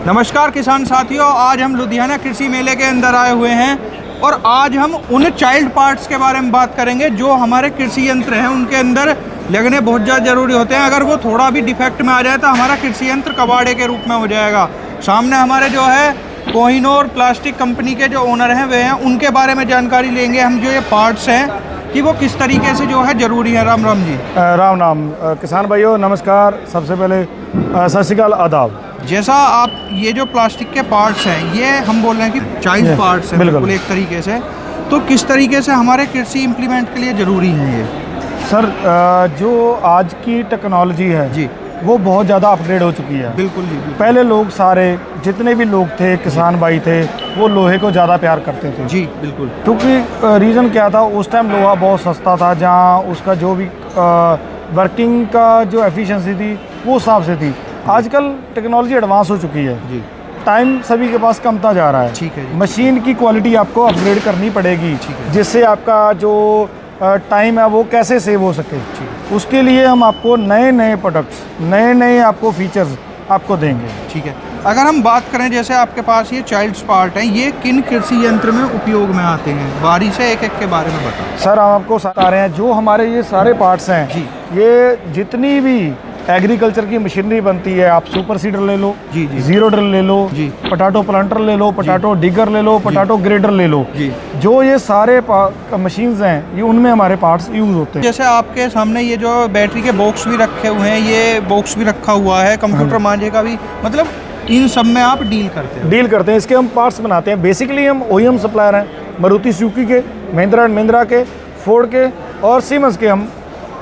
नमस्कार किसान साथियों, आज हम लुधियाना कृषि मेले के अंदर आए हुए हैं और आज हम उन चाइल्ड पार्ट्स के बारे में बात करेंगे जो हमारे कृषि यंत्र हैं उनके अंदर लगने बहुत ज़्यादा ज़रूरी होते हैं। अगर वो थोड़ा भी डिफेक्ट में आ जाए तो हमारा कृषि यंत्र कबाड़े के रूप में हो जाएगा। सामने हमारे जो है कोहिनूर प्लास्टिक कंपनी के जो ओनर हैं वे हैं, उनके बारे में जानकारी लेंगे हम। जो ये पार्ट्स हैं कि वो किस तरीके से जो है ज़रूरी है। राम राम जी। राम नाम किसान भाइयों, नमस्कार। सबसे पहले सत श्री अकाल, आदाब। जैसा आप ये जो प्लास्टिक के पार्ट्स हैं ये हम बोल रहे हैं कि चाइल्ड पार्ट्स हैं बिल्कुल एक तरीके से, तो किस तरीके से हमारे कृषि इम्प्लीमेंट के लिए ज़रूरी है ये? सर, जो आज की टेक्नोलॉजी है जी वो बहुत ज़्यादा अपग्रेड हो चुकी है। बिल्कुल जी, बिल्कुल। पहले लोग सारे जितने भी लोग थे, किसान भाई थे, वो लोहे को ज़्यादा प्यार करते थे जी बिल्कुल। क्योंकि रीज़न क्या था, उस टाइम लोहा बहुत सस्ता था, जहाँ उसका जो भी वर्किंग का जो एफिशिएंसी थी वो हिसाब से थी। आजकल टेक्नोलॉजी एडवांस हो चुकी है जी, टाइम सभी के पास कमता जा रहा है। ठीक है। मशीन की क्वालिटी आपको अपग्रेड करनी पड़ेगी जिससे आपका जो टाइम है वो कैसे सेव हो सके। उसके लिए हम आपको नए नए प्रोडक्ट्स, नए नए आपको फीचर्स आपको देंगे। ठीक है। अगर हम बात करें जैसे आपके पास ये चाइल्ड्स पार्ट हैं, ये किन कृषि यंत्र में उपयोग में आते हैं? बारी से एक एक के बारे में बताओ। सर, हम आपको बता रहे हैं जो हमारे ये सारे पार्ट्स हैं जी, ये जितनी भी एग्रीकल्चर की मशीनरी बनती है, आप सुपर सीडर ले लो जी, जीरो ड्रिल ले लो जी, पोटैटो प्लांटर ले लो, पोटैटो डिगर ले लो, पोटैटो ग्रेडर ले लो जी, जो ये सारे मशीन्स हैं ये उनमें हमारे पार्ट्स यूज होते हैं। जैसे आपके सामने ये जो बैटरी के बॉक्स भी रखे हुए हैं, ये बॉक्स भी रखा हुआ है, कंप्यूटर मांझे का भी, मतलब इन सब में आप डील करते हैं? इसके हम पार्ट्स बनाते हैं। बेसिकली हम OEM सप्लायर हैं, मारुति सुजुकी के, महिंद्रा एंड महिंद्रा के, फोर्ड के और सीमेंस के हम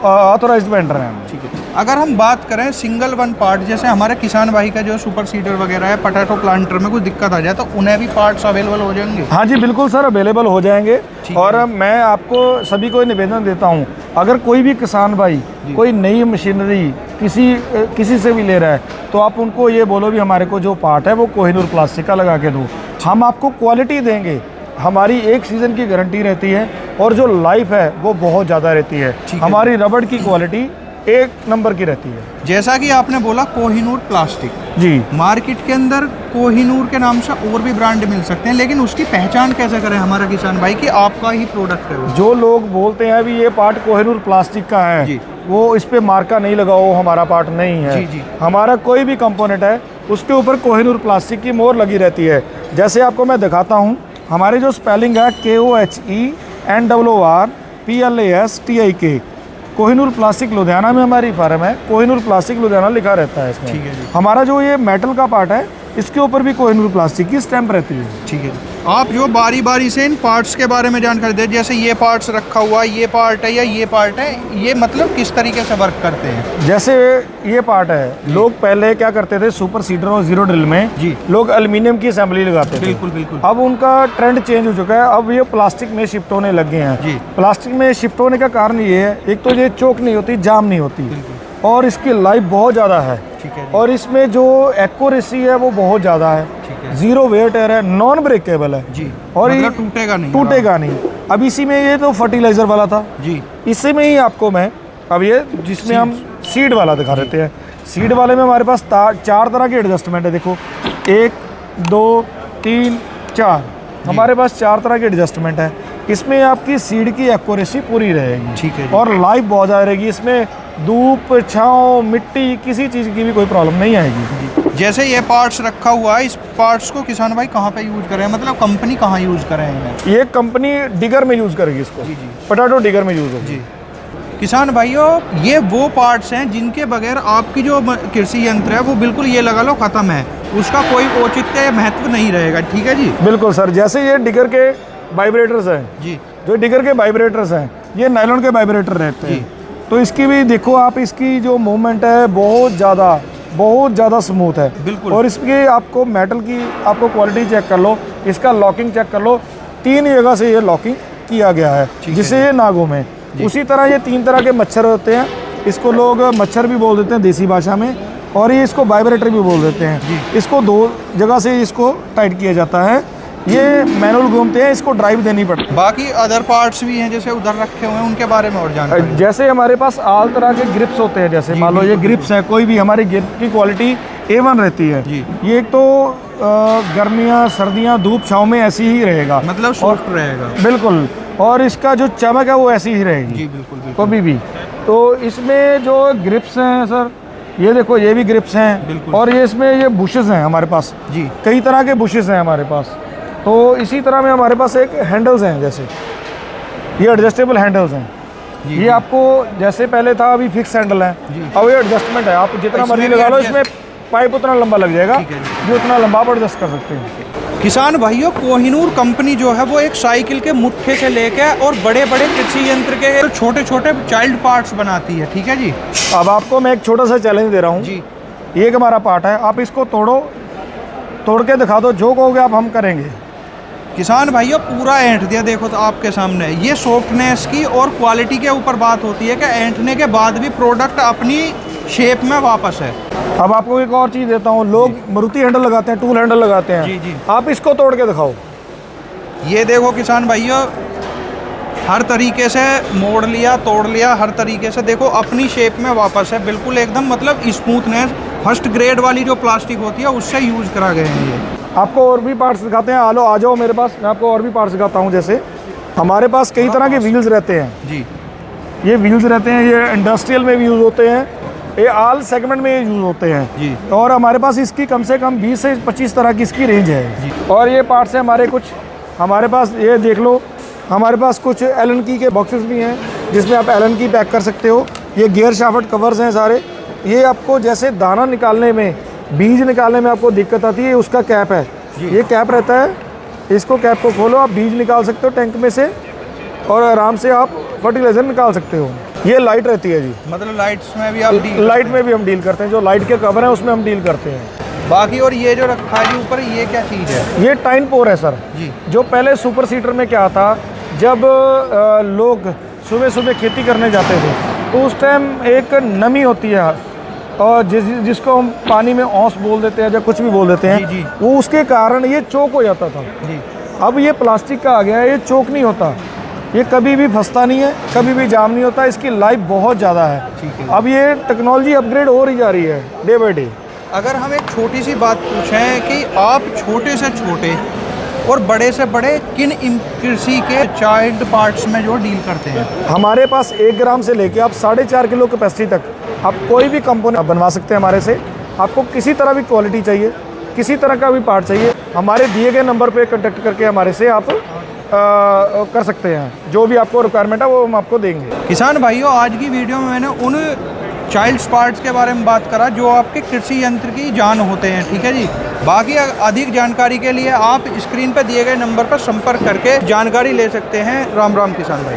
ऑथोराइज्ड वेंडर हैं। ठीक है। अगर हम बात करें सिंगल वन पार्ट, जैसे हमारे किसान भाई का जो सुपर सीडर वगैरह है, पोटैटो प्लांटर में कोई दिक्कत आ जाए तो उन्हें भी पार्ट्स अवेलेबल हो जाएंगे? हाँ जी, बिल्कुल सर, अवेलेबल हो जाएंगे। और मैं आपको सभी को निवेदन देता हूँ, अगर कोई भी किसान भाई कोई नई मशीनरी किसी से भी ले रहा है तो आप उनको ये बोलो भी हमारे को जो पार्ट है वो कोहिनूर प्लास्टिक का लगा के दो। हम आपको क्वालिटी देंगे, हमारी एक सीज़न की गारंटी रहती है और जो लाइफ है वो बहुत ज़्यादा रहती है। हमारी रबड़ की क्वालिटी एक नंबर की रहती है। जैसा कि आपने बोला कोहिनूर प्लास्टिक जी, मार्केट के अंदर कोहिनूर के नाम से और भी ब्रांड मिल सकते हैं, लेकिन उसकी पहचान कैसे करें हमारा किसान भाई कि आपका ही प्रोडक्ट है वो? जो लोग बोलते हैं भी ये पार्ट कोहिनूर प्लास्टिक का है जी, वो इस पे मार्का नहीं लगाओ, हमारा पार्ट नहीं है जी। हमारा कोई भी कंपोनेंट है उसके ऊपर कोहिनूर प्लास्टिक की मोहर लगी रहती है। जैसे आपको मैं दिखाता हूँ, हमारी जो स्पेलिंग है KOHENWRPLASTIK, कोहिनूर प्लास्टिक लुधियाना में हमारी फार्म है, कोहिनूर प्लास्टिक लुधियाना लिखा रहता है इसमें। ठीक है जी। हमारा जो ये मेटल का पार्ट है इसके ऊपर भी कोहिनूर प्लास्टिक की स्टैंप रहती है। ठीक है। आप जो बारी बारी से इन पार्ट्स के बारे में जानकारी दें, जैसे ये पार्ट्स रखा हुआ है, ये पार्ट है या ये पार्ट है, ये मतलब किस तरीके से वर्क करते हैं? जैसे ये पार्ट है, लोग पहले क्या करते थे, सुपर सीडर और जीरो ड्रिल में जी लोग एल्युमिनियम की असेंबली लगाते थे। बिल्कुल बिल्कुल। अब उनका ट्रेंड चेंज हो चुका है, अब ये प्लास्टिक में शिफ्ट होने लग गए हैं जी। प्लास्टिक में शिफ्ट होने का कारण ये है, एक तो ये चोक नहीं होती, जाम नहीं होती, और इसकी लाइफ बहुत ज़्यादा है। ठीक है। और इसमें जो एक्यूरेसी है वो बहुत ज़्यादा है। जीरो वेट है, नॉन ब्रेकेबल है जी, और मतलब टूटेगा नहीं। अब इसी में ये तो फर्टिलाइजर वाला था जी, इसी में ही आपको मैं अब ये जिसमें हम सीड वाला दिखा देते हैं। सीड वाले में हमारे पास 4 तरह के एडजस्टमेंट है। देखो 1 2 3 4, हमारे पास 4 तरह के एडजस्टमेंट है। इसमें आपकी सीड की एक्यूरेसी पूरी रहेगी। ठीक है। और लाइफ बहुत ज़्यादा रहेगी। इसमें धूप छाँव मिट्टी किसी चीज़ की भी कोई प्रॉब्लम नहीं आएगी। जैसे ये पार्ट्स रखा हुआ है, इस पार्ट्स को किसान भाई कहाँ पे यूज करें, मतलब कंपनी कहाँ यूज करें इन्हें? ये कंपनी डिगर में यूज़ करेगी इसको जी, पोटैटो डिगर में यूज़ होगी जी। किसान भाइयों, ये वो पार्ट्स हैं जिनके बगैर आपकी जो कृषि यंत्र है वो बिल्कुल ये लगा लो ख़त्म है, उसका कोई औचित्य या महत्व नहीं रहेगा। ठीक है जी, बिल्कुल सर। जैसे ये डिगर के वाइब्रेटर्स हैं जी, जो डिगर के वाइब्रेटर्स हैं ये नायलॉन के वाइब्रेटर रहते हैं, तो इसकी भी देखो आप, इसकी जो मूवमेंट है बहुत ज़्यादा स्मूथ है बिल्कुल। और इसकी आपको मेटल की आपको क्वालिटी चेक कर लो, इसका लॉकिंग चेक कर लो, 3 जगह से ये लॉकिंग किया गया है जिससे ये ना घूमे। उसी तरह ये 3 तरह के मच्छर होते हैं, इसको लोग मच्छर भी बोल देते हैं देसी भाषा में, और ये इसको वाइब्रेटर भी बोल देते हैं। इसको 2 जगह से इसको टाइट किया जाता है। ये मैनुअल घूमते हैं, इसको ड्राइव देनी पड़ती है। बाकी अदर पार्ट्स भी हैं जैसे उधर रखे हुए हैं, उनके बारे में और जानकारी? जैसे हमारे पास ऑल तरह के ग्रिप्स होते हैं, जैसे मान लो ये ग्रिप्स हैं, कोई भी हमारी ग्रिप की क्वालिटी A1 रहती है जी। ये। एक तो गर्मियाँ सर्दियाँ धूप छाँव में ऐसी ही रहेगा, मतलब सॉफ्ट रहेगा। बिल्कुल। और इसका जो चमक है वो ऐसी ही रहेगी जी बिल्कुल बिल्कुल। कभी भी। तो इसमें जो ग्रिप्स हैं सर, ये देखो ये भी ग्रिप्स हैं, बिल्कुल। और ये इसमें ये बुशेस हैं हमारे पास जी कई तरह के बुशेस हैं हमारे पास। तो इसी तरह में हमारे पास एक हैंडल्स हैं, जैसे ये एडजस्टेबल हैंडल्स हैं। जी, ये जी। आपको जैसे पहले था, अभी फिक्स हैंडल है, जी। अब ये एडजस्टमेंट है। आप जितना इसमें मर्जी भी लगा लो, adjust- इसमें पाइप उतना लंबा लग जाएगा, ठीक है जी। जो उतना लंबा आप एडजस्ट कर सकते हैं। किसान भाइयों, कोहिनूर कंपनी जो है वो एक साइकिल के मुट्ठे से लेके और बड़े बड़े कृषि यंत्र के छोटे छोटे चाइल्ड पार्ट्स बनाती है, ठीक है जी। अब आपको मैं एक छोटा सा चैलेंज दे रहा हूँ। जी ये एक हमारा पार्ट है, आप इसको तोड़ो, तोड़ के दिखा दो, जो कहोगे आप हम करेंगे। किसान भाइयों, पूरा ऐंठ दिया, देखो तो आपके सामने। ये सॉफ्टनेस की और क्वालिटी के ऊपर बात होती है कि ऐंठने के बाद भी प्रोडक्ट अपनी शेप में वापस है। अब आपको एक और चीज़ देता हूँ, लोग मारुति हैंडल लगाते हैं, टूल हैंडल लगाते हैं। जी, जी। आप इसको तोड़ के दिखाओ। ये देखो किसान भाइयों, हर तरीके से मोड़ लिया, तोड़ लिया, हर तरीके से देखो अपनी शेप में वापस है, बिल्कुल एकदम। मतलब स्मूथनेस फर्स्ट ग्रेड वाली जो प्लास्टिक होती है उससे यूज़ करा गए हैं ये। आपको और भी पार्ट्स दिखाते हैं, आ जाओ मेरे पास, मैं आपको और भी पार्ट्स दिखाता हूँ। जैसे हमारे पास कई तरह के व्हील्स रहते हैं। जी ये व्हील्स रहते हैं, ये इंडस्ट्रियल में भी यूज़ होते हैं, ये आल सेगमेंट में यूज़ होते हैं। जी। और हमारे पास इसकी कम से कम 20 से 25 तरह की इसकी रेंज है। और ये पार्ट्स हैं हमारे कुछ, हमारे पास ये देख लो, हमारे पास कुछ एलन की के बॉक्सेस भी हैं, जिसमें आप एलन की पैक कर सकते हो। ये गियर शाफ्ट कवर्स हैं सारे। ये आपको जैसे दाना निकालने में, बीज निकालने में आपको दिक्कत आती है, उसका कैप है। ये कैप रहता है, इसको कैप को खोलो, आप बीज निकाल सकते हो टैंक में से, और आराम से आप फर्टिलाइजर निकाल सकते हो। ये लाइट रहती है जी, मतलब लाइट्स में भी आप लाइट में भी हम डील करते हैं। जो लाइट के कवर हैं उसमें हम डील करते हैं। बाकी और ये जो रखा है जी ऊपर, ये क्या चीज़ है? ये टाइन पोर है सर जी। जो पहले सुपर सीटर में क्या था, जब लोग सुबह सुबह खेती करने जाते थे तो उस टाइम एक नमी होती है, और जिसको हम पानी में औंस बोल देते हैं या कुछ भी बोल देते हैं। जी, जी। वो उसके कारण ये चोक हो जाता था। जी अब ये प्लास्टिक का आ गया है, ये चोक नहीं होता, ये कभी भी फंसता नहीं है, कभी भी जाम नहीं होता, इसकी लाइफ बहुत ज़्यादा है। ठीक है। अब ये टेक्नोलॉजी अपग्रेड हो रही जा रही है डे बाई डे। अगर हम एक छोटी सी बात पूछें कि आप छोटे से छोटे और बड़े से बड़े किन कृषि के चाइल्ड पार्ट्स में जो डील करते हैं? हमारे पास 1 ग्राम से लेके आप 4.5 किलो कैपेसिटी तक आप कोई भी कंपोनेंट बनवा सकते हैं हमारे से। आपको किसी तरह भी क्वालिटी चाहिए, किसी तरह का भी पार्ट चाहिए, हमारे दिए गए नंबर पे कांटेक्ट करके हमारे से आप कर सकते हैं। जो भी आपको रिक्वायरमेंट है वो हम आपको देंगे। किसान भाइयों, आज की वीडियो में मैंने उन चाइल्ड पार्ट्स के बारे में बात करा जो आपके कृषि यंत्र की जान होते हैं, ठीक है जी। बाकी अधिक जानकारी के लिए आप स्क्रीन पर दिए गए नंबर पर संपर्क करके जानकारी ले सकते हैं। राम राम किसान भाई।